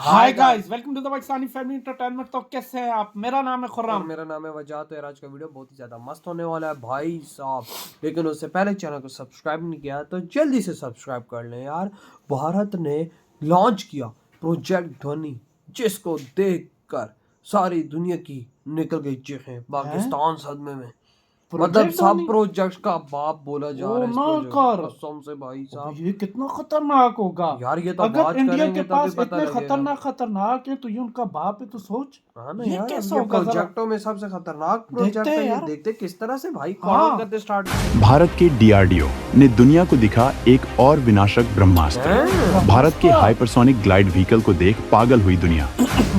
Hi guys, welcome to the Pakistani family entertainment. तो कैसे हैं आप? मेरा नाम है और खुर्रम। मेरा नाम है वजह। तो यार आज का वीडियो बहुत ही ज़्यादा मस्त होने वाला है भाई साहब। लेकिन उससे पहले चैनल को सब्सक्राइब नहीं किया तो जल्दी से सब्सक्राइब कर लें यार। भारत ने लॉन्च किया प्रोजेक्ट ध्वनि, जिसको देखकर सारी दुनिया की निकल गई चीखें। पाकिस्तान सदमे में, मतलब प्रोजेक्ट सब ध्वनि? प्रोजेक्ट्स का बाप बोला जा ओ रहा है इस ना प्रोजेक्ट कर। कसम से भाई अबे साहब। ये कितना खतरनाक होगा। यार ये तो अगर बात इंडिया के करेंगे तभी पास पता इतने लगेगा। खतरनाक है तो ये उनका बाप है, तो सोच हाँ ना ये यार, अब कैसा ये होगा। जरा प्रोजेक्टों में सबसे खतरनाक देखते प्रोजेक्ट हैं है। ये यार। देखते किस तरह से भाई हाँ। काम करते स्टार्ट। भारत के डीआरडीओ ने दुनिया को दिखा एक और विनाशक ब्रह्मास्त्र। भारत के हाइपरसोनिक ग्लाइड व्हीकल को देख पागल हुई दुनिया।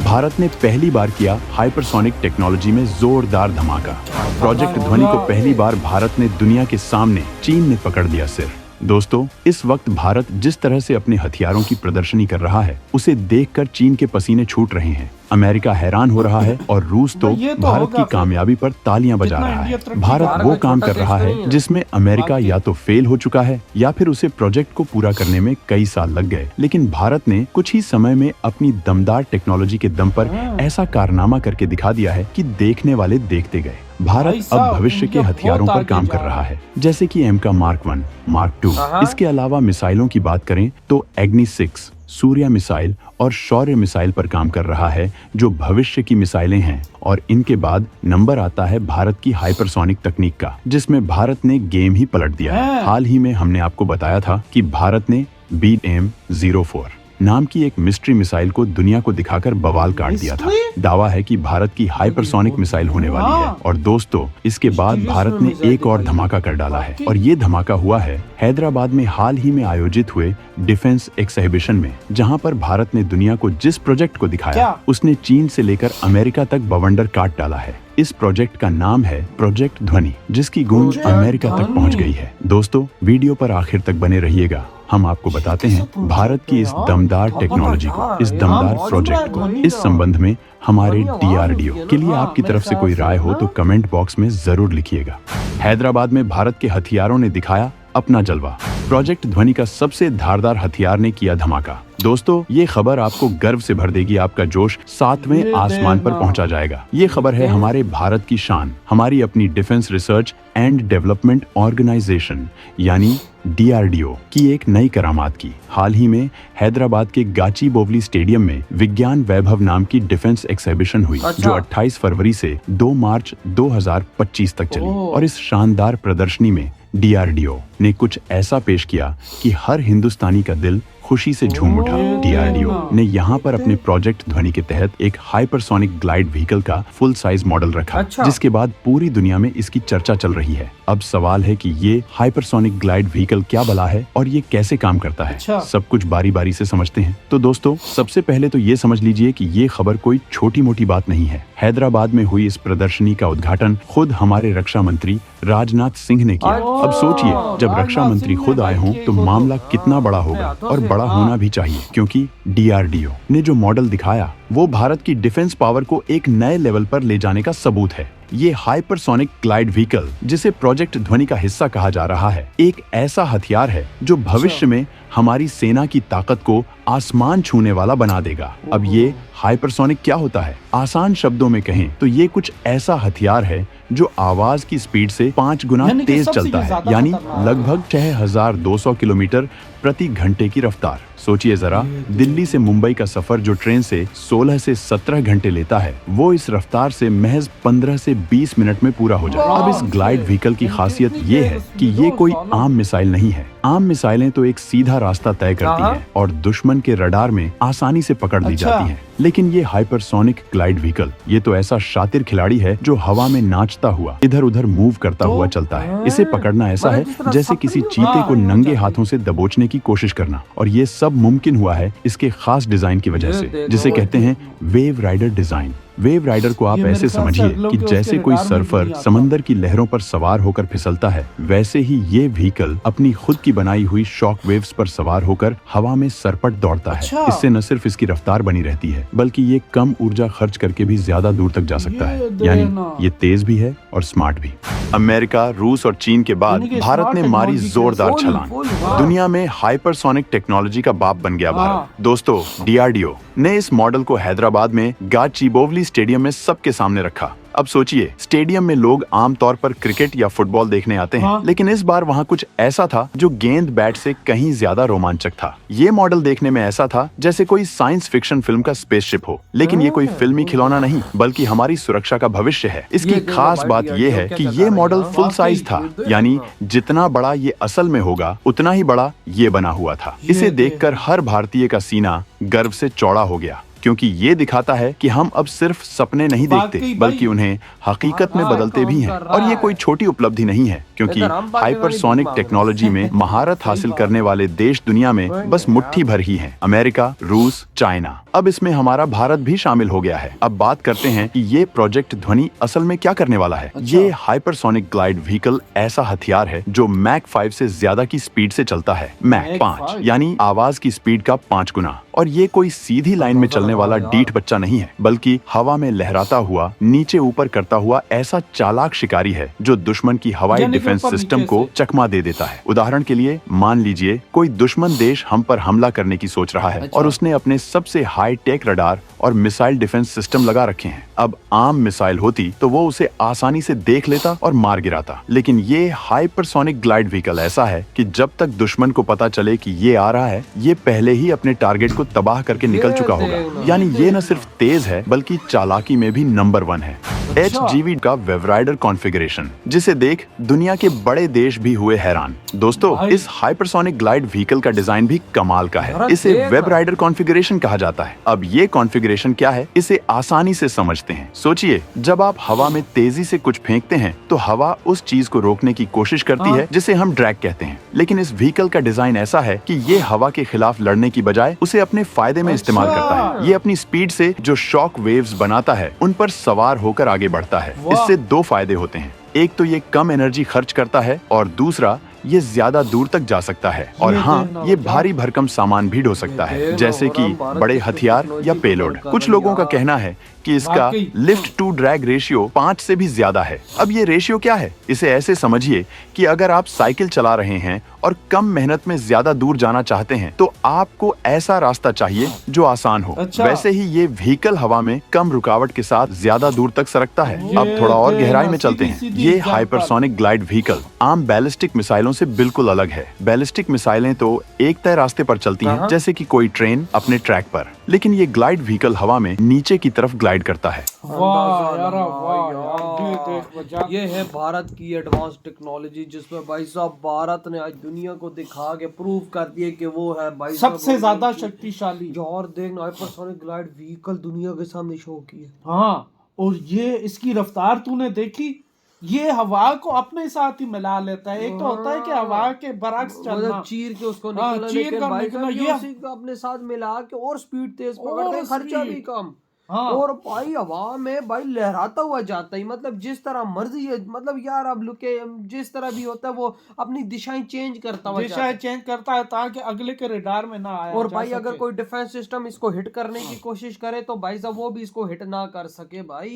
भारत ने पहली बार किया हाइपरसोनिक टेक्नोलॉजी में जोरदार धमाका। प्रोजेक्ट ध्वनि को पहली बार भारत ने दुनिया के सामने चीन ने पकड़ दिया सिर। दोस्तों, इस वक्त भारत जिस तरह से अपने हथियारों की प्रदर्शनी कर रहा है, उसे देखकर चीन के पसीने छूट रहे हैं। अमेरिका हैरान हो रहा है और रूस तो भारत की कामयाबी पर तालियां बजा रहा है। भारत वो काम कर रहा है जिसमें अमेरिका या तो फेल हो चुका है या फिर उसे प्रोजेक्ट को पूरा करने में कई साल लग गए। लेकिन भारत ने कुछ ही समय में अपनी दमदार टेक्नोलॉजी के दम पर ऐसा कारनामा करके दिखा दिया है कि देखने वाले देखते गए। भारत अब भविष्य के हथियारों पर काम कर रहा है, जैसे कि एमका मार्क 1, मार्क 2। इसके अलावा मिसाइलों की बात करें तो एग्नि 6, सूर्या मिसाइल और शौर्य मिसाइल पर काम कर रहा है, जो भविष्य की मिसाइलें हैं। और इनके बाद नंबर आता है भारत की हाइपरसोनिक तकनीक का, जिसमें भारत ने गेम ही पलट दिया है। हाल ही में हमने आपको बताया था कि भारत ने BM-04 नाम की एक मिस्ट्री मिसाइल को दुनिया को दिखाकर बवाल काट दिया था। दावा है कि भारत की हाइपरसोनिक मिसाइल होने वाली है। और दोस्तों, इसके बाद भारत ने एक और धमाका कर डाला है, और ये धमाका हुआ है हैदराबाद में हाल ही में आयोजित हुए डिफेंस एक्सहिबिशन में, जहां पर भारत ने दुनिया को जिस प्रोजेक्ट को दिखाया, उसने चीन से लेकर अमेरिका तक बवंडर काट डाला है। इस प्रोजेक्ट का नाम है प्रोजेक्ट ध्वनि, जिसकी गूंज अमेरिका तक पहुंच गई है। दोस्तों, वीडियो पर आखिर तक बने रहिएगा। हम आपको बताते हैं भारत की इस दमदार टेक्नोलॉजी को, इस दमदार प्रोजेक्ट को। इस संबंध में हमारे डीआरडीओ के लिए आपकी तरफ से कोई राय हो तो कमेंट बॉक्स में जरूर लिखिएगा। हैदराबाद में भारत के हथियारों ने दिखाया अपना जलवा। प्रोजेक्ट ध्वनि का सबसे धारदार हथियार ने किया धमाका। दोस्तों, ये खबर आपको गर्व से भर देगी। आपका जोश 7वें आसमान पर पहुंचा जाएगा। ये खबर है हमारे भारत की शान, हमारी अपनी defence research and development organisation यानी डीआरडीओ की एक नई करामात की। हाल ही में हैदराबाद के गाचीबोवली स्टेडियम में विज्ञान वैभव नाम की डिफेंस एक्सहिबिशन हुई, जो 28 फरवरी से 2 मार्च 2025 तक चली। और इस शानदार प्रदर्शनी में डीआरडीओ ने कुछ ऐसा पेश किया कि हर हिंदुस्तानी का दिल खुशी से झूम उठा। डीआरडीओ ने यहाँ पर अपने प्रोजेक्ट ध्वनि के तहत एक हाइपरसोनिक ग्लाइड व्हीकल का फुल साइज मॉडल रखा, जिसके बाद पूरी दुनिया में इसकी चर्चा चल रही है। अब सवाल है कि ये हाइपरसोनिक ग्लाइड व्हीकल क्या बला है और ये कैसे काम करता है। सब कुछ बारी बारी से समझते हैं। तो दोस्तों, सबसे पहले तो ये समझ लीजिए कि ये खबर कोई छोटी मोटी बात नहीं है। हैदराबाद में हुई इस प्रदर्शनी का उद्घाटन खुद हमारे रक्षा मंत्री राजनाथ सिंह ने किया। अब सोचिए, जब रक्षा मंत्री खुद आए हों तो मामला कितना बड़ा होगा, और बड़ा होना भी चाहिए, क्योंकि डीआरडीओ ने जो मॉडल दिखाया वो भारत की डिफेंस पावर को एक नए लेवल पर ले जाने का सबूत है। ये हाइपरसोनिक ग्लाइड व्हीकल, जिसे प्रोजेक्ट ध्वनि का हिस्सा कहा जा रहा है, एक ऐसा हथियार है जो भविष्य में हमारी सेना की ताकत को आसमान छूने वाला बना देगा। अब ये हाइपरसोनिक क्या होता है? आसान शब्दों में कहें तो ये कुछ ऐसा हथियार है जो आवाज की स्पीड से 5 गुना तेज चलता है, यानी लगभग 6200 किलोमीटर प्रति घंटे की रफ्तार। सोचिए जरा, दिल्ली से मुंबई का सफर जो ट्रेन से 16 से 17 घंटे लेता है, वो इस रफ्तार से महज 15 से 20 मिनट में पूरा हो जाए। अब इस ग्लाइड व्हीकल की खासियत ये है कि ये कोई आम मिसाइल नहीं है। आम मिसाइलें तो एक सीधा रास्ता तय करती हैं और दुश्मन के रडार में आसानी से पकड़ ली जाती हैं। लेकिन ये हाइपरसोनिक ग्लाइड व्हीकल, ये तो ऐसा शातिर खिलाड़ी है जो हवा में नाचता हुआ इधर उधर मूव करता हुआ चलता है। इसे पकड़ना ऐसा है जैसे किसी चीते को नंगे हाथों से दबोचने की कोशिश करना। और ये सब मुमकिन हुआ है इसके खास डिजाइन की वजह से, जिसे कहते हैं wave rider design. Wave rider को आप ये मेरे ऐसे ख्याल से समझिए अगलों कि के जैसे उसके कोई रडार में भी सर्फर नहीं आता। समंदर की लहरों पर सवार होकर फिसलता है, वैसे ही ये व्हीकल अपनी खुद की बनाई हुई शॉक वेव्स पर सवार होकर हवा में सरपट दौड़ता अच्छा। है। इससे न सिर्फ इसकी रफ्तार बनी रहती है, बल्कि ये कम ऊर्जा खर्च करके भी ज्यादा दूर तक जा सकता ये है। देखना। यानी ये तेज भी है और स्मार्ट भी। अमेरिका, रूस और चीन के बाद यानी कि भारत smart ने मारी technology के जोरदार फुल- छलांग। फुल, हाँ। दुनिया में हाइपरसोनिक टेक्नोलॉजी का बाप बन गया भारत। हाँ। दोस्तों, डीआरडीओ ने इस मॉडल को हैदराबाद में गाचिबोवली स्टेडियम में सबके सामने रखा। अब सोचिए, स्टेडियम में लोग आमतौर पर क्रिकेट या फुटबॉल देखने आते हैं, हाँ। लेकिन इस बार वहाँ कुछ ऐसा था जो गेंद बैट से कहीं ज्यादा रोमांचक था। ये मॉडल देखने में ऐसा था जैसे कोई साइंस फिक्शन फिल्म का स्पेसशिप हो, लेकिन ये कोई फिल्मी खिलौना नहीं, बल्कि हमारी सुरक्षा का भविष्य है। इसकी ये देखो खास भाई, बात ये है क्या कि क्या ये कर मॉडल रही है, फुल हाँ? साइज था, वाकई, ये यानी देखो। जितना बड़ा ये असल में होगा उतना ही बड़ा ये बना हुआ था। ये इसे देखो। देखकर हर भारतीय का सीना गर्व से चौड़ा हो गया, क्योंकि ये दिखाता है कि हम अब सिर्फ सपने नहीं वाकई देखते, भाई। बल्कि उन्हें हकीकत में हाँ, बदलते भी काम हैं। कर रहा और ये है। कोई छोटी उपलब्धि नहीं है, क्योंकि इधर हम पाकिस्तानी हाइपरसोनिक मांग रहे हैं। टेक्नोलॉजी में महारत हासिल बात करने वाले देश दुनिया में वही बस ना मुट्ठी भर ही हैं। अमेरिका, रूस, चाइना, अब इसमें हमारा भारत भी शामिल हो गया है। अब बात करते हैं कि ये प्रोजेक्ट ध्वनि असल में क्या करने वाला है। अच्छा। ये हाइपरसोनिक ग्लाइड व्हीकल ऐसा हथियार है जो मैक 5 से ज्यादा की स्पीड से चलता है। Mach Mach 5 5? यानी आवाज की स्पीड का 5 गुना। और ये कोई सीधी लाइन में चलने वाला डीठ बच्चा नहीं है, बल्कि हवा में लहराता हुआ, नीचे ऊपर करता हुआ ऐसा चालाक शिकारी है जो दुश्मन की हवाई यानी कि डिफेंस ऊपर सिस्टम नीचे को से। चकमा दे देता है। उदाहरण के लिए मान लीजिए कोई दुश्मन देश हम पर हमला करने की सोच रहा है, अच्छा। और उसने अपने सबसे हाई टेक रडार और मिसाइल डिफेंस सिस्टम लगा रखे हैं। अब आम मिसाइल होती तो वो उसे आसानी से देख लेता और मार गिराता, लेकिन ये हाइपरसोनिक ग्लाइड व्हीकल ऐसा है कि जब तक दुश्मन को पता चले कि ये आ रहा है, ये पहले ही अपने टारगेट को तबाह करके निकल चुका होगा। यानी ये न सिर्फ तेज है, बल्कि चालाकी में भी नंबर 1 है। HGV का वेव राइडर कॉन्फ़िगरेशन, जिसे देख दुनिया के बड़े देश भी हुए हैरान। दोस्तों, भाई। इस हाइपरसोनिक ग्लाइड व्हीकल का डिजाइन भी कमाल का है। जरा इसे देख वेब ना। राइडर कॉन्फ़िगरेशन कहा जाता है। अब ये कॉन्फ़िगरेशन क्या है, इसे आसानी से समझते हैं। सोचिए, जब आप हवा में तेजी से कुछ फेंकते हैं, तो हवा उस चीज को रोकने की कोशिश करती हाँ। है जिसे हम ड्रैग कहते हैं। लेकिन इस व्हीकल का डिजाइन ऐसा है कि ये हवा के खिलाफ लड़ने की बजाय उसे अपने फायदे में इस्तेमाल अच्छा। करता है। ये अपनी स्पीड से जो शॉक वेव्स बनाता है, उन पर सवार होकर आगे बढ़ता है। वाह। इससे 2 फायदे होते हैं। एक तो ये कम एनर्जी खर्च करता है, और दूसरा ये ज्यादा दूर तक जा सकता है। और ये हाँ, देखना ये होगा। भारी भरकम सामान भी ढो सकता ये है, देखना जैसे होगा, कि भारत बड़े की हथियार टेक्नोलॉजी या को पेलोड। कर कुछ रही लोगों का यार। कहना है कि इसका वाकई। लिफ्ट टू ड्रैग रेशियो 5 से भी ज्यादा है। अब ये रेशियो क्या है? इसे ऐसे समझिए कि अगर आप साइकिल चला रहे हैं और कम मेहनत में ज्यादा दूर जाना चाहते हैं, तो आपको ऐसा रास्ता चाहिए जो आसान हो। अच्छा। वैसे ही ये व्हीकल हवा में कम रुकावट के साथ ज्यादा दूर तक सरकता है। ये अब थोड़ा और देखना, गहराई में चलते हैं। सीधी-सीधी ये एग्जाम्पल। हाइपरसोनिक ग्लाइड व्हीकल आम बैलिस्टिक मिसाइलों से बिल्कुल अलग है। बैलिस्टिक मिसाइलें तो एक तय रास्ते पर चलती हैं, कहाँ? जैसे कि कोई ट्रेन अपने ट्रैक पर, लेकिन ये ग्लाइड व्हीकल हवा में नीचे की तरफ ग्लाइड करता है। वाह यार, अंदाजा वाह लगा यार, ये देख बजा। ये है भारत की एडवांस टेक्नोलॉजी, जिसमें भाई साहब भारत ने आज दुनिया को दिखा के प्रूव कर दिया कि वो है भाई साहब सबसे वो ज्यादा उनकी- शक्तिशाली। और देखना हाइपरसोनिक ग्लाइड व्हीकल दुनिया के सामने शो की है। हाँ, और ये इसकी रफ्तार तूने देखी, ये हवा को अपने साथ ही मिला लेता है। एक तो होता है कि हवा के बरक्स चलना, मतलब चीर के उसको हाँ, निकलना, चीर लेकिन कर भाई निकलना, साहब ये ये- उसी को अपने साथ मिला के और स्पीड तेज और पकड़ते हैं, खर्चा speed। भी कम। हाँ। और भाई हवा में भाई लहराता हुआ जाता है, मतलब जिस तरह मर्जी है, मतलब यार अब लुके जिस तरह भी होता है वो अपनी दिशाएं चेंज करता हुआ जाता दिशा है। चेंज करता है ताकि अगले के रडार में ना आया और जा भाई अगर सके। कोई डिफेंस सिस्टम इसको हिट करने की कोशिश करे तो भाई साहब वो भी इसको हिट ना कर सके। भाई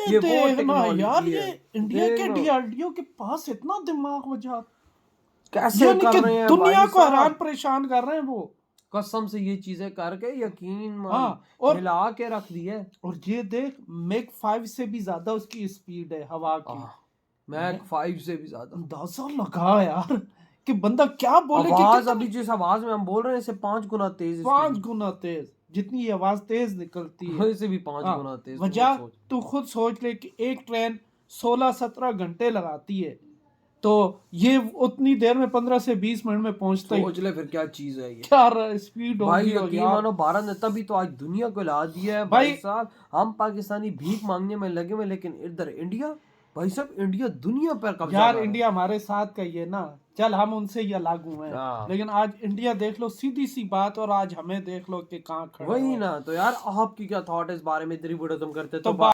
ये वो देखना टेक्नोलॉजी यार, है। ये इंडिया के देखना। डीआरडीओ के पास इतना दिमाग वजह, कैसे यानी कर कि रहे हैं दुनिया भाई को साहब? हैरान परेशान कर रहे हैं वो। कसम से ये चीजें करके यकीन मान हाँ, और हिला के रख दी है। और ये देख, मैक 5 से भी ज्यादा उसकी स्पीड है हवा की। मैक 5 से भी ज्यादा। अंदाजा लगा यार कि बंदा क्या बोले कि आवाज कितना- अभी जिस आवाज में हम बोल रहे हैं इससे 5 गुना तेज 5 गुना तेज, जितनी ये आवाज तेज निकलती है इससे भी 5 हाँ, गुना तेज। वजह तू खुद सोच ले कि एक ट्रेन 16-17 घंटे लगाती है, तो ये उतनी देर में 15 से 20 मिनट में पहुंचता ही। सोच ले फिर क्या चीज है ये। क्या स्पीड भाई होगी यकीन यार। मानो भारत ने तभी तो आज दुनिया को ला दिया है भाई साहब। हम पाकिस्तानी भीख मांगने में लगे हुए, लेकिन इधर इंडिया भाई साहब, इंडिया दुनिया पर कब्जा यार कर रहा है। इंडिया हमारे साथ का ये ना, चल हम उनसे ये लागू हैं, हाँ। लेकिन आज इंडिया देख लो, सीधी सी बात, और आज हमें देख लो कि कहाँ खड़ा वही हुआ है। ना। तो यार आपकी क्या थॉट है इस बारे में? इतनी वीडियो तुम करते तो तो